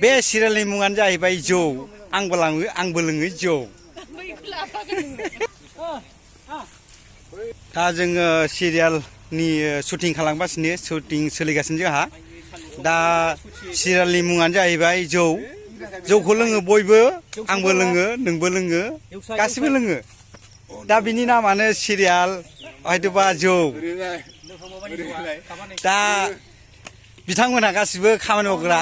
बे सिरियालनि मुङानो जाहैबाय जौ आंबो लोङो जौ दा जोङो सिरियालनि शुटिं खालामगासिनो शुटिं सोलिगासिनो जोंहा दा सिरियालनि मुङानो जाहैबाय जौखौ लोङो बयबो आंबो लोङो नोंबो लोङो गासिबो लोङो दा बिनि नामानो सिरियाल हयथ'बा जौ दा बिथांमोनहा गासिबो खामानि मावग्रा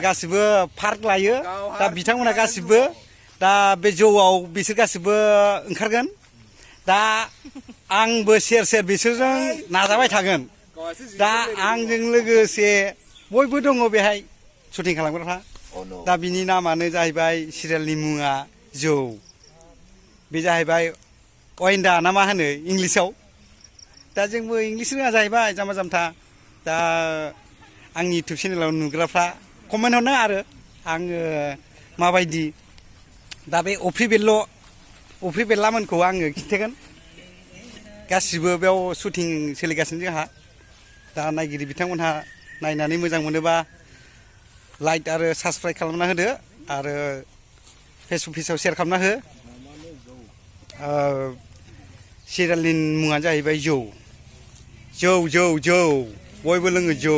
गासिबो पार्ट लायो दा बिथांमोनहा गासिबो दा बे जौआव बिसोर गासिबो ओंखारगोन दा आंबो सेर बिसोरजों नाजाबाय थागोन दा आंजों लोगोसे बयबो दङ बेहाय शुटिं खालामग्राफ्रा दा बिनि नामानो जाहैबाय सिरियालनि मुङा जौ बे जाहैबाय अइन्डा ना मा होनो इंलिसाव दा जोंबो इंलिस रोङा जाहैबाय जाम्बा जाम्था दा आंनि इउटुब चेनेलाव नुग्राफ्रा कमेन्ट हरनो आरो आङो माबायदि दा बे अफ्रि बेरलामोनखौ आङो खिन्थागोन गासिबो बेयाव शुटिं सोलिगासिनो जोंहा दा नायगिरि बिथांमोनहा नायनानै मोजां मोनोबा लाइक आरो साबसक्राइब खालामना होदो आरो फेसबुक पेजाव शेयार खालामना हो सिरियालनि मुङानो जाहैबाय जौ बयबो लोङो जौ